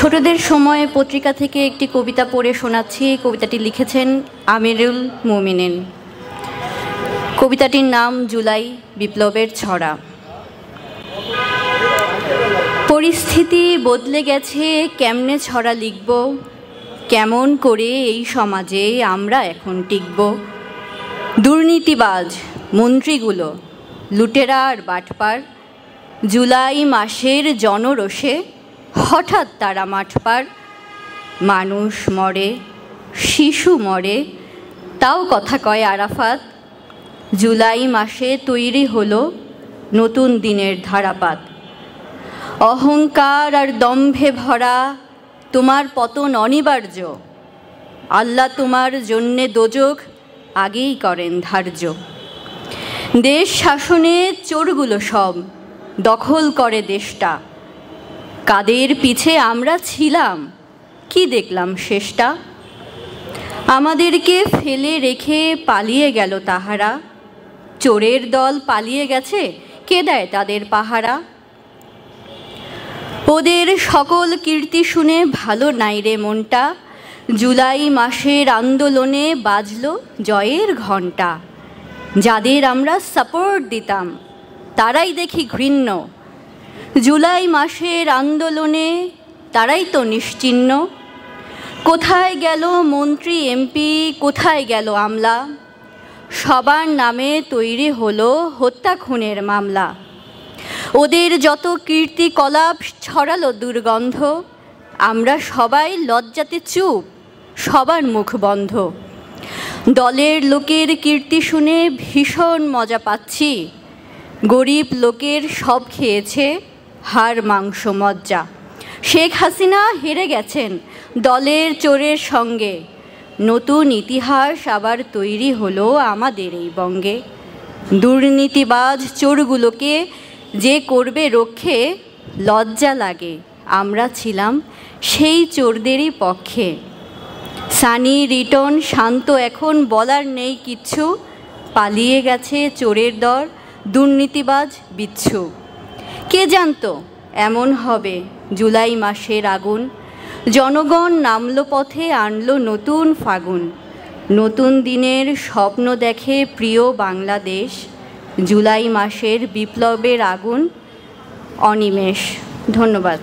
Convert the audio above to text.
ছোটদের সময় পত্রিকা থেকে একটি কবিতা পড়ে শোনাচ্ছি। কবিতাটি লিখেছেন আমিরুল মুমিনিন। কবিতাটির নাম জুলাই বিপ্লবের ছড়া। পরিস্থিতি বদলে গেছে, কেমনে ছড়া লিখব, কেমন করে এই সমাজে আমরা এখন টিকব। দুর্নীতিবাজ মন্ত্রীগুলো লুটেরা আর বাটপার, জুলাই মাসের জনরোষে হঠাৎ তারা মাঠপার। মানুষ মরে, শিশু মরে, তাও কথা কয় আরাফাত। জুলাই মাসে তৈরি হলো নতুন দিনের ধারাপাত। অহংকার আর দম্ভে ভরা তোমার পতন অনিবার্য। আল্লাহ তোমার জন্যে দোজখ আগেই করেন ধার্য। দেশ শাসনে চোরগুলো সব দখল করে দেশটা। কাদের পিছে আমরা ছিলাম, কি দেখলাম শেষটা। আমাদেরকে ফেলে রেখে পালিয়ে গেল তাহারা। চোরের দল পালিয়ে গেছে, কে দেয় তাদের পাহারা। ওদের সকল কীর্তি শুনে ভালো নাই রে মনটা। জুলাই মাসের আন্দোলনে বাজল জয়ের ঘণ্টা। যাদের আমরা সাপোর্ট দিতাম তারাই দেখি ঘৃণ্য। জুলাই মাসের আন্দোলনে তারাই তো নিশ্চিহ্ন। কোথায় গেল মন্ত্রী এমপি, কোথায় গেল আমলা। সবার নামে তৈরি হলো হত্যা খুনের মামলা। ওদের যত কীর্তিকলাপ ছড়ালো দুর্গন্ধ। আমরা সবাই লজ্জাতে চুপ, সবার মুখ বন্ধ। দলের লোকের কীর্তি শুনে ভীষণ মজা পাচ্ছি। গরিব লোকের সব খেয়েছে হাড় মাংস মজ্জা। শেখ হাসিনা হেরে গেছেন দলের চোরের সঙ্গে। নতুন ইতিহাস আবার তৈরি হলো আমাদের এই বঙ্গে। দুর্নীতিবাজ চোরগুলোকে যে করবে রক্ষে, লজ্জা লাগে আমরা ছিলাম সেই চোরদেরই পক্ষে। সানি রিটন শান্ত এখন বলার নেই কিচ্ছু। পালিয়ে গেছে চোরের দল, দুর্নীতিবাজ বিচ্ছু। কে জানতো এমন হবে জুলাই মাসের আগুন। জনগণ নামলো পথে, আনলো নতুন ফাগুন। নতুন দিনের স্বপ্ন দেখে প্রিয় বাংলাদেশ। জুলাই মাসের বিপ্লবের আগুন অনিমেষ। ধন্যবাদ।